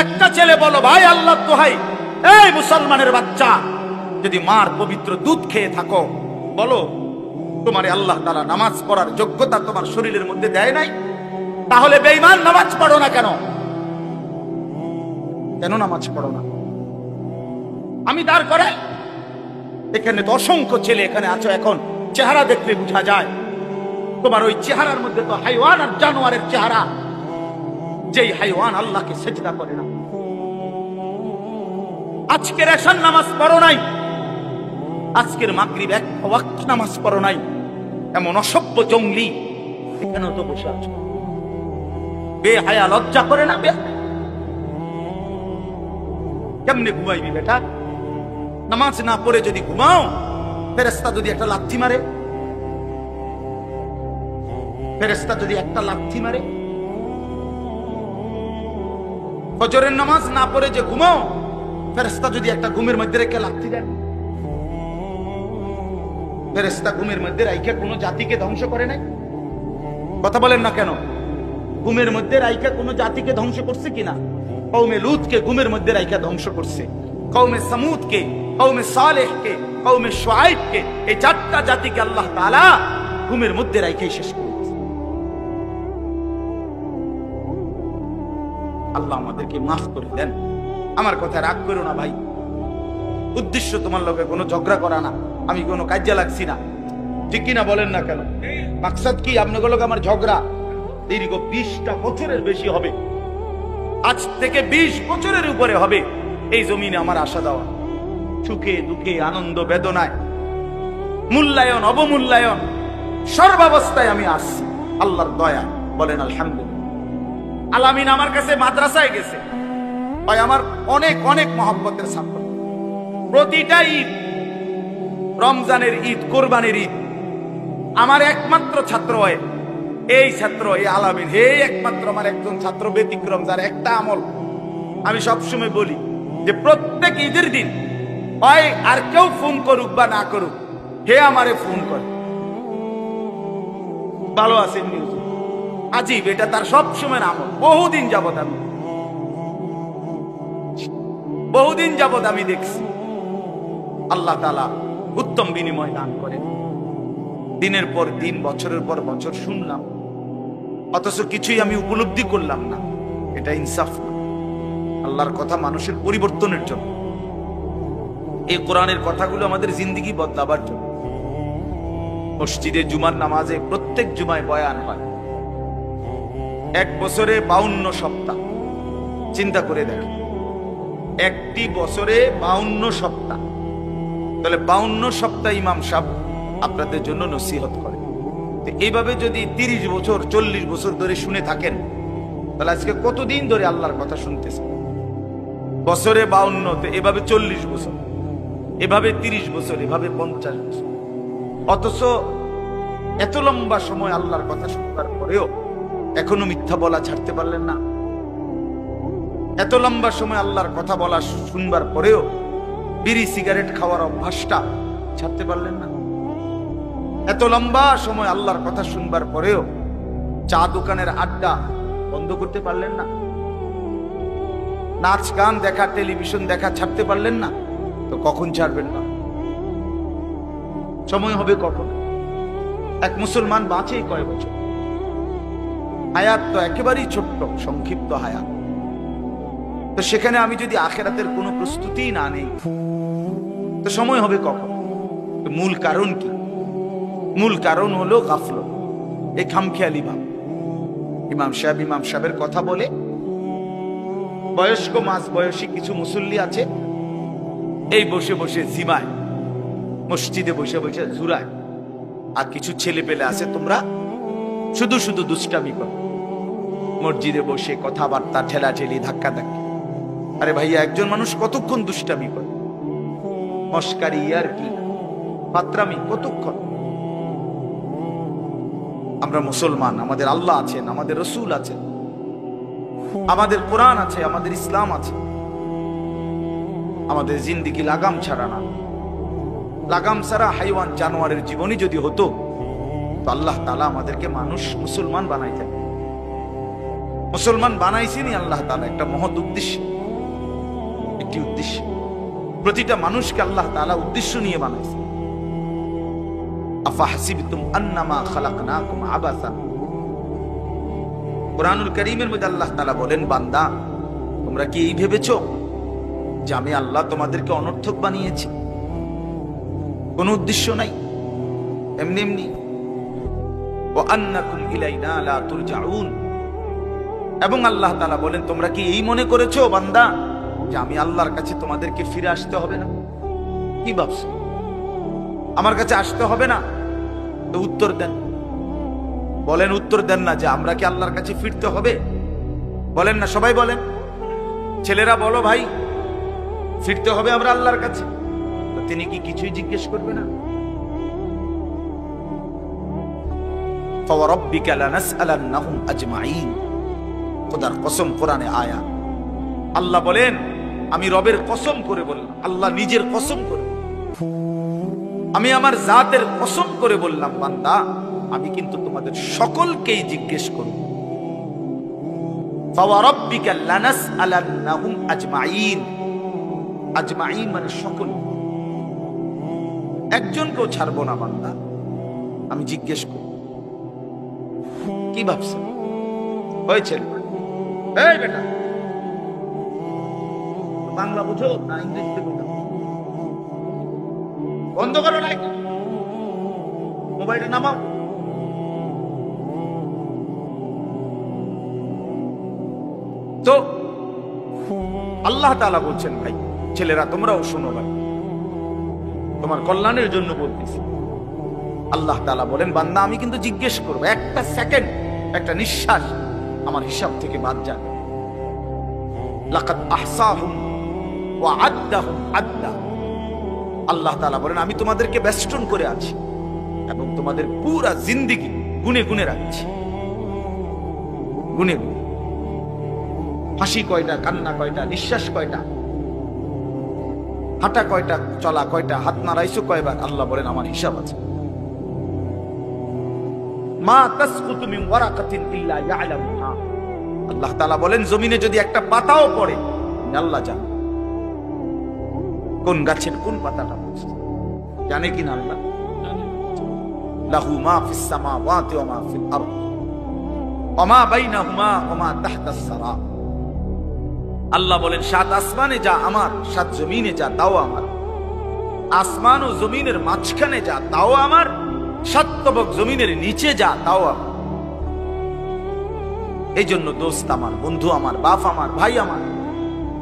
একটা ছেলে বলো, ভাই আল্লাহ দোহাই, এই মুসলমানের বাচ্চা, যদি মার পবিত্র দুধ খেয়ে থাকো, বলো তোমার আল্লাহ তাআলা নামাজ পড়ার যোগ্যতা তোমার শরীরের মধ্যে দেয় নাই? তাহলে বেঈমান নামাজ পড়ো না কেন? কেন নামাজ পড়ো না? আমি দাঁড় করে, এখানে তো অসংখ্য ছেলে এখানে আছো, এখন চেহারা দেখলে বোঝা যায় তোমার ওই চেহারার মধ্যে তো হাইওয়ান আর জানোয়ারের চেহারা। যেই হাইওয়ান আল্লাহকে সেজদা করে না। আজকের এশার নামাজ পড়ো নাই, আজকের মাগরিব এক ওয়াক্ত নামাজ পড়ো নাই, এমন অসভ্য জঙ্গলি এখানেও তো বসে আছো। বেহায়া, লজ্জা করে না? কেমনে ঘুমাইবি বেটা? নামাজ না পড়ে যদি ঘুমাও, ফেরেশতা যদি একটা লাথি মারে, ফেরেশতা যদি একটা লাথি মারে, ফজরের নামাজ না পড়ে যে ঘুমাও, ফেরেশতা যদি একটা ঘুমের মধ্যে রেখে লাথি দেন। ফেরেশতা ঘুমের মধ্যে রাইখা কোনো জাতিকে ধ্বংস করে নাই? কথা বলেন না কেন? ঘুমের মধ্যে রাইখা কোনো জাতিকে ধ্বংস করছে কিনা? কওমে লূতকে ঘুমের মধ্যে রাইখা ধ্বংস করছে, কওমে সামুদকে, কওমে সালেহকে, কওমে শুআইবকে, এই চারটা জাতিকে আল্লাহ তাআলা ঘুমের মধ্যে রাইখাই শেষ করেছে। আল্লাহ আমাদেরকে মাফ করে দেন। আমার কথা রাগ করো না ভাই, উদ্দেশ্য তোমার লগে কোনো ঝগড়া করা না, আমি কোনো কাজে লাগছি না, ঠিক কিনা বলেন না কেন? মাকসাদ কি আপনাদের লগে আমার ঝগড়া? দীর্ঘ 20টা বছরের বেশি হবে, আজ থেকে 20 বছরের উপরে হবে এই জমিনে আমার আশা দেওয়া। সুখে দুঃখে, আনন্দ বেদনায়, মূল্যায়ন অবমূল্যায়ন, সর্বাবস্থায় আমি আসছি আল্লাহর দয়া। বলেন আলহামদুলিল্লাহ। আলামিন আমার কাছে মাদ্রাসায় গেছে, ভাই আমার অনেক অনেক মহব্বতের ছাত্র। প্রতিটা ঈদ, রমজানের ঈদ, কোরবানির ঈদ, আমার একমাত্র ছাত্র হয় এই ছাত্র, এই আলামিন, হে একমাত্র আমার একজন ছাত্র ব্যতিক্রম, যার একটা আমল আমি সবসময় বলি যে প্রত্যেক ঈদের দিন হয় আর কেউ ফোন করুক বা না করুক, হে আমারে ফোন করে, ভালো আছেন নিউজ, আজীব, এটা তার সবসময় আমল। বহুদিন যাবত আমি দেখছি। আল্লাহ তাআলা উত্তম বিনিময় দান করেন। দিনের পর দিন, বছরের পর বছর শুনলাম, অথচ কিছুই আমি উপলব্ধি করলাম না। এটা ইনসাফ না। আল্লাহর কথা মানুষের পরিবর্তনের জন্য, এই কোরআনের কথাগুলো আমাদের জিন্দেগি বদলাবার জন্য। মসজিদে জুমার নামাজে প্রত্যেক জুমায় বয়ান হয়, এক বছরে 52 সপ্তাহ। চিন্তা করে দেখেন, একটি বছরে 52 সপ্তাহ, তাহলে 52 সপ্তাহ ইমাম সাহেব আপনাদের জন্য নসিহত করে। এইভাবে যদি 30 বছর 40 বছর ধরে শুনে থাকেন, তাহলে আজকে কতদিন ধরে আল্লাহর কথা শুনতেছেন? বছরে 52, তো এভাবে 40 বছর, এভাবে 30 বছর, এভাবে 50 বছর। অথচ এত লম্বা সময় আল্লাহর কথা শুনবার পরেও এখনো মিথ্যা বলা ছাড়তে পারলেন না। এত লম্বা সময় আল্লাহর কথা বলা শুনবার পরেও বিড়ি সিগারেট খাওয়ার অভ্যাসটা ছাড়তে পারলেন না। এত লম্বা সময় আল্লাহর কথা শুনবার পরেও চা দোকানের আড্ডা বন্ধ করতে পারলেন না। নাচ গান দেখা, টেলিভিশন দেখা ছাড়তে পারলেন না। তো কখন ছাড়বেন না? সময় হবে কখন? এক মুসলমান বাঁচে কয় বছর? হায়াত তো একেবারেই ছোট্ট, সংক্ষিপ্ত হায়াত। তো সেখানে আমি যদি আখিরাতের কোনো প্রস্তুতি না নেই, তো সময় হবে কখন? মূল কারণ কি? মূল কারণ হলো গাফলত, এই খামখেয়ালি ভাব। ইমাম সাহেবের কথা বলে, বয়স্ক মাঝ বয়সী কিছু মুসল্লি আছে, এই বসে বসে জিমায়, মসজিদে বসে বসে জুরায়। আর কিছু ছেলে পেলে আছে, তোমরা শুধু শুধু দুষ্টামি করো, মসজিদে বসে কথাবার্তা, ঠেলাঠেলি, ধাক্কা ধাক্কি। আরে ভাইয়া, একজন মানুষ কতক্ষণ দুষ্টামি করে? মস্কারি, ইয়ারকি, ফাত্রামি কতক্ষণ? আমরা মুসলমান, আমাদের আল্লাহ আছেন, আমাদের রসুল আছেন, আমাদের কোরআন আছে, আমাদের ইসলাম আছে। আমাদের জিন্দেগি লাগাম ছাড়া না। লাগাম ছাড়া হাইওয়ান জানোয়ারের জীবনই যদি হতো, তো আল্লাহ তাআলা আমাদেরকে মানুষ, মুসলমান বানাইতেন। মুসলমান বানাইছেনই আল্লাহ তাআলা একটা মহৎ উদ্দেশ্য, একটি উদ্দেশ্য। প্রতিটা মানুষকে আল্লাহ তাআলা উদ্দেশ্য নিয়ে বানাইছে। আফাহাসিবতুম আন্নামা খালাকনাকুম আবাসা। কুরআনুল কারীমের মধ্যে আল্লাহ তাআলা বলেন, বান্দা তোমরা কি এই ভেবেছো যে আমি আল্লাহ তোমাদেরকে অনর্থক বানিয়েছি? কোনো উদ্দেশ্য নাই, এমনি এমনি। ওয়া আন্নাকুম ইলাইনা লা তুরজাউন। এবং আল্লাহ তাআলা বলেন, তোমরা কি এই মনে করেছো বান্দা যে আমি আল্লাহর কাছে তোমাদেরকে ফিরে আসতে হবে না? কি ভাবছো আমার কাছে আসতে হবে না? তো উত্তর দেন, বলেন, উত্তর দেন না যে আমরা কি আল্লাহর কাছে ফিরতে হবে? বলেন না, সবাই বলেন, ছেলেরা বলো ভাই, ফিরতে হবে আমরা আল্লাহর কাছে। তো তিনি কি কিছুই জিজ্ঞেস করবে না? ফাওয়ারাব্বিকা লানাসআলান্নাহুম আজমাইন। খোদার কসম, কোরআনে আয়াত। আল্লাহ বলেন, আমি রবের কসম করে বললাম, আল্লাহ নিজের কসম করে, আমি আমার জাতের কসম করে বললাম, বান্দা আমি কিন্তু তোমাদের সকলকেই জিজ্ঞেস করব। ফাওয়ারাব্বিকা লানাসআলান্নাহুম আজমাইন। আজমাইন মানে সকল, একজনকেও ছাড়বো না বান্দা, আমি জিজ্ঞেস করব। কি ভাবছ? হয়েছে এই বেটা, বাংলা বুঝো না ইংরেজিতে বুঝো? বন্ধ করো লাইট, মোবাইলটা নামাও। তো আল্লাহ তাআলা বলছেন, ভাই ছেলেরা তোমরাও শোনো ভাই, তোমার কল্যাণের জন্য বলতেছি। আল্লাহ তাআলা বলেন, বান্দা আমি কিন্তু জিজ্ঞেস করবো, একটা সেকেন্ড, একটা নিঃশ্বাস আমার হিসাব থেকে বাদ যাবে। লাকাদ আহসাহুম ওয়া আদ্দাহুম আদ্দা। আল্লাহ তাআলা বলেন, আমি তোমাদেরকে বেষ্টন করে আছি এবং তোমাদের পুরা জিন্দেগি গুনে গুনে রাখছি, গুনে গুনে। হাসি কয়টা, কান্না কয়টা, নিঃশ্বাস কয়টা, হাঁটা কয়টা, চলা কয়টা, হাত নাড়াইছো কয়বার, আল্লাহ বলেন আমার হিসাব আছে। মা তাসকুতু মিন ওয়ারাকাতিন ইল্লা ইয়ালামুহা। আল্লাহ তাআলা বলেন, জমিনে যদি একটা পাতাও পড়ে আল্লাহ জানে, কোন গাছের কোন পাতাটা পড়ছে জানে কিনা আল্লাহ। লাহু মা ফিস সামাওয়াতি ওয়া মা ফিল আরদ ওয়া মা বাইনাহুমা ওয়া মা তাহতাস সারা। আল্লাহ বলেন, সাত আসমানে যা আমার, সাত জমিনে যা তাও আমার। আসমান ও জমিনের মাঝখানে যা তাও আমার, সাত তবক জমিনের নিচে যা তাও আমার। এই জন্য দোস্ত আমার, বন্ধু আমার, বাপ আমার, ভাই আমার,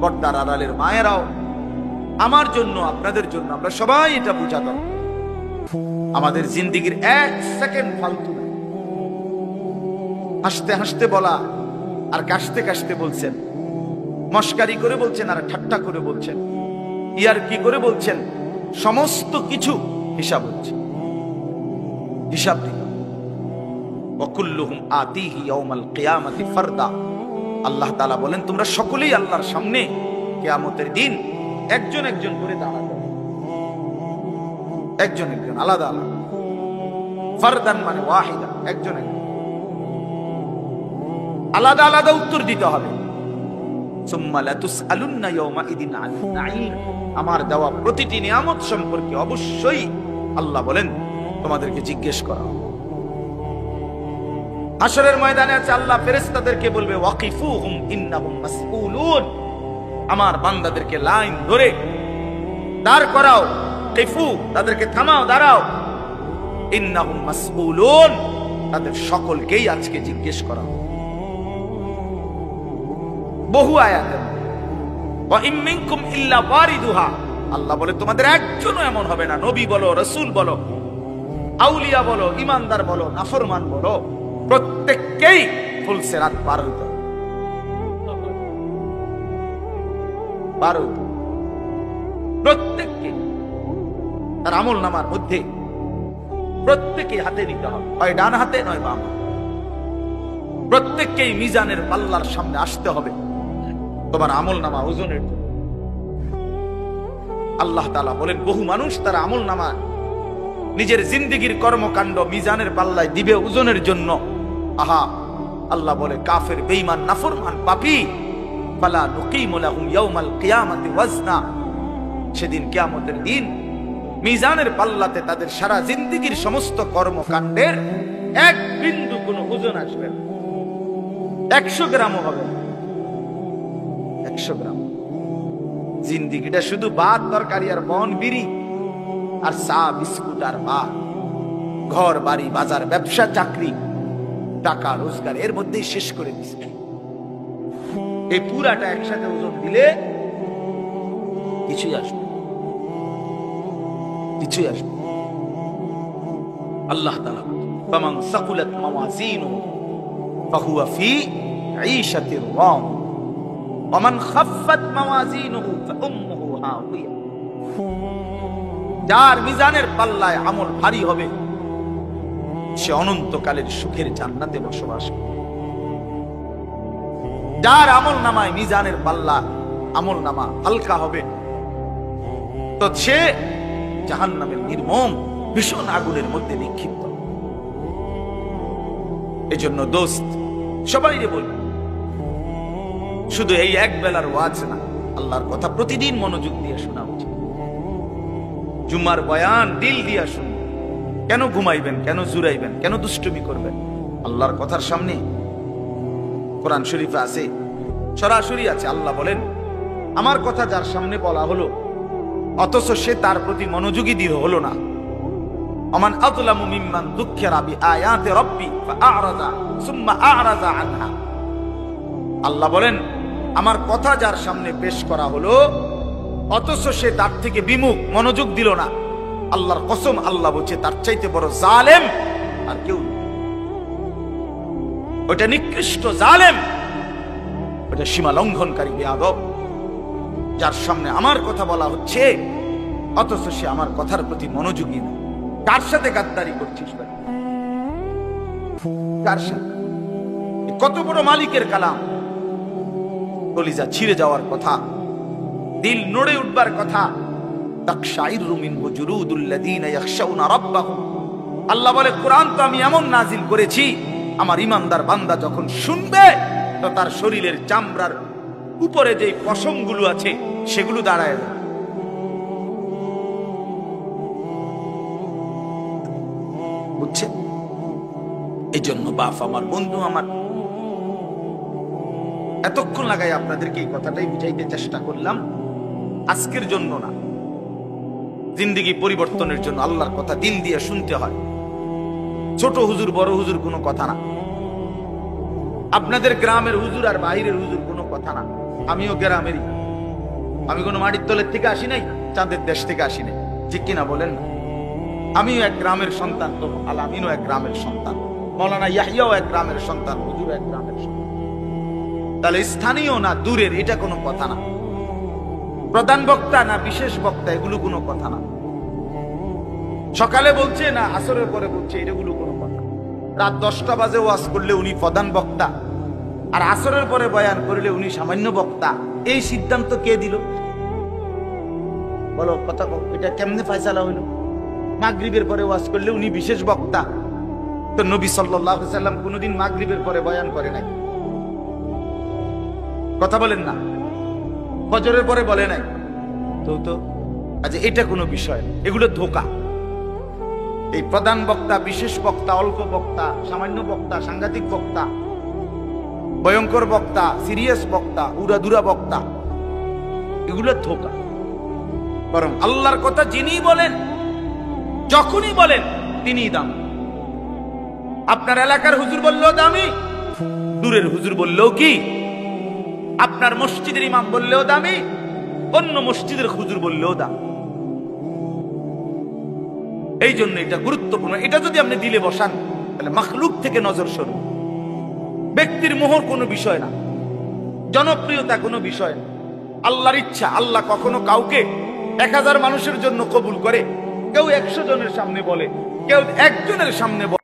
পর্দার আড়ালের মায়েরাও, আমার জন্য, আপনাদের জন্য, আমরা সবাই এটা বোঝা দরকার। আমাদের জিন্দেগির এক সেকেন্ড ফালতু না। হাসতে হাসতে বলা আর কাশতে কাশতে বলছেন, মস্কারি করে বলছেন আর ঠাট্টা করে বলছেন, ইয়ার কি করে বলছেন, সমস্ত কিছু হিসাব হচ্ছে, হিসাব দিন। ওয়াকুল্লুহুম আতিহি ইয়াউমাল কিয়ামাতি ফারদা। আল্লাহ তাআলা বলেন, তোমরা সকলেই আল্লাহর সামনে কিয়ামতের দিন একজন একজন করে দাঁড়াবে, একজন একজন, আলাদা আলাদা। ফারদান মানে ওয়াহিদা, একজন একজন, আলাদা আলাদা উত্তর দিতে হবে। সুম্মা লাতুসআলুন্না ইয়াওমাইদিন আনিন নাঈম। আমার দেওয়া প্রতিটি নিয়ামত সম্পর্কে অবশ্যই আল্লাহ বলেন তোমাদেরকে জিজ্ঞেস করা হবে। হাশরের ময়দানে আছে, আল্লাহ ফেরেশতাদেরকে বলবে, ওয়াকিফুহুম ইন্নাহুম মাসউলুন। আমার বান্দাদেরকে লাইন ধরে দাঁড় করাও, কিফু, তাদেরকে থামাও, দাঁড়াও। ইন্নাহুম মাসউলুন, তাদের সকলকেই আজকে জিজ্ঞেস করা হবে। বহু আয়াত, ওয়া ইম মিনকুম ইল্লা ওয়ারিদুহা। আল্লাহ বলে, তোমাদের একজনও এমন হবে না, নবী বলো, রাসূল বলো, আউলিয়া বলো, ইমানদার বলো, নাফরমান বলো, প্রত্যেককেই ফুল সিরাত পার হতে হবে, পার হতে হবে। প্রত্যেককে তার আমল নামার মধ্যে প্রত্যেকে হাতে নিতে হবে, হয় ডান হাতে নয় বাম হাতে। প্রত্যেককেই মিজানের পাল্লার সামনে আসতে হবে তোমার আমল নামা ওজনের জন্য। আল্লাহ তাআলা বলেন, বহু মানুষ তার আমল নামা নিজের জিন্দেগির কর্মকাণ্ড মিজানের পাল্লায় দিবে ওজনের জন্য। আহা, আল্লাহ বলে কাফের, বেঈমান, নাফরমান, পাপী, ফালা নুকিমু লাহুম ইয়াউমাল কিয়ামাতি ওয়াজনা, সেদিন কিয়ামতের দিন মিজানের পাল্লাতে তাদের সারা জিন্দেগীর সমস্ত কর্মকাণ্ডের এক বিন্দু কোনো ওজন আসবে না, 100 গ্রামও হবে না, 100 গ্রাম। জিন্দেগিটা শুধু ভাত তরকারি আর বন বিড়ি আর চা বিস্কুট আর ভাত, ঘর বাড়ি বাজার ব্যবসা চাকরি টাকা রোজগার এর মধ্যেই শেষ করে দিচ্ছে। এই পুরাটা একসাথে ওজন দিলে কিছুই আসবে, কিছুই আসবে। আল্লাহ তাআলা ফামান সাকুলাত মাওয়াজিনুহু ফাহুয়া ফি ঈশাতির রাদিয়া ওয়া মান খাফফাত মাওয়াজিনুহু ফাউম্মুহু হাওিয়া, যার মিজানের পাল্লায় আমল ভারী হবে সে অনন্তকালের সুখের জান্নাতে বসবাস করবে। যার আমল নামায় মিজানের পাল্লা আমল নামা হালকা হবে তো সে জাহান্নামের নির্মম ভীষণ আগুনের মধ্যে নিক্ষিপ্ত। এজন্য দোস্ত সবাই বলি, শুধু এই এক বেলার ওয়াজ না, আল্লাহর কথা প্রতিদিন মনোযোগ দিয়ে শোনা উচিত। জুমার বয়ান দিল দিয়া শুনুন। কেন ঘুমাইবেন, কেন জুরাইবেন, কেন দুষ্টুমি করবেন? আল্লাহর কথার সামনে কোরআন শরীফে আছে, সরাসরি আছে। আল্লাহ বলেন, আমার কথা যার সামনে বলা হলো অথচ সে তার প্রতি মনোযোগী দিয়ে হলো না, আমান আযলামু মিম্মান যুক্কিরা বিআয়াতি রাব্বি ফাআরাযা সুম্মা আ'রাযা আনহা। আল্লাহ বলেন, আমার কথা যার সামনে পেশ করা হলো অথচ সে তার থেকে বিমুখ, মনোযোগ দিল না, আল্লাহর কসম আল্লাহ বলছে তার চাইতে বড় জালেম আর কেউ। ওটা নিকৃষ্ট জালেম, ওটা সীমা লঙ্ঘনকারী বেয়াদব, যার সামনে আমার কথা বলা হচ্ছে অথচ সে আমার কথার প্রতি মনোযোগী না। কার সাথে গাদ্দারি করছিস ভাই? কার সাথে? কত বড় মালিকের কালাম, কলিজা ছিঁড়ে যাওয়ার কথা, দিল নড়ে উঠবার কথা। তাকশাইরু মিনহু জুলুদুল্লাযীনা ইয়াখশাউনা রাব্বাহুম। আল্লাহ বলে, কোরআন তো আমি এমন নাজিল করেছি, আমার ইমানদার বান্দা যখন শুনবে তো তার শরীরের চামড়ার উপরে যে পশমগুলো আছে সেগুলো দাঁড়ায় যাবে। বুঝছেন? এই জন্য বাপ আমার, বন্ধু আমার, এতক্ষণ লাগাই আপনাদেরকে এই কথাটাই বুঝাইতে চেষ্টা করলাম। আজকের জন্য না, জিন্দেগি পরিবর্তনের জন্য আল্লাহর কথা দিল দিয়ে শুনতে হয়। ছোট হুজুর বড় হুজুর কোনো কথা না, আপনাদের গ্রামের হুজুর আর বাইরের হুজুর কোনো কথা না। আমিও গ্রামেরই, আমি কোনো মাটির তলের থেকে আসি নাই, চাঁদের দেশ থেকে আসি নাই, ঠিক কিনা বলেন না? আমিও এক গ্রামের সন্তান, তো আল আমিনও এক গ্রামের সন্তান, মৌলানা ইয়াহিয়াও এক গ্রামের সন্তান, হুজুর এক গ্রামের সন্তান। তাহলে স্থানীয় না দূরের এটা কোনো কথা না, প্রধান বক্তা না বিশেষ বক্তা এগুলো কোনো কথা না, সকালে বলছে না আসরের পরে বলছে এগুলো কোনো কথা। রাত 10টা বাজে ওয়াজ করলে উনি প্রধান বক্তা, আর আসরের পরে বয়ান করলে উনি সামান্য বক্তা। এই সিদ্ধান্ত কে দিল? বলো কথা, এটা কেমনে ফয়সালা হইল? মাগরিবের পরে ওয়াজ করলে উনি বিশেষ বক্তা, তো নবী সাল্লাল্লাহু আলাইহি ওয়াসাল্লাম কোনদিন মাগরিবের পরে বয়ান করে নাই, কথা বলেন না? ফজরের পরে বলে নাই তো আচ্ছা, এটা কোনো বিষয় না, এগুলো ধোঁকা। এই প্রধান বক্তা, বিশেষ বক্তা, অল্প বক্তা, সামান্য বক্তা, সাংঘাতিক বক্তা, ভয়ঙ্কর বক্তা, সিরিয়াস বক্তা, উড়াধুরা বক্তা, এগুলো ধোঁকা। বরং আল্লাহর কথা যিনি বলেন, যখনই বলেন তিনিই দামি। আপনার এলাকার হুজুর বললেও দামি, দূরের হুজুর বললেও কি, আপনার মসজিদের ইমাম বললেও দামি, অন্য মসজিদের হুজুর বললেও দামি। এই জন্য এটা গুরুত্বপূর্ণ। এটা যদি আপনি দিলে বসান তাহলে মাখলুক থেকে নজর সরু। ব্যক্তির মোহর কোনো বিষয় না, জনপ্রিয়তা কোনো বিষয় না, আল্লাহর ইচ্ছা। আল্লাহ কখনো কাউকে 1000 মানুষের জন্য কবুল করে, কেউ 100 জনের সামনে বলে, কেউ 1 জনের সামনে বলে।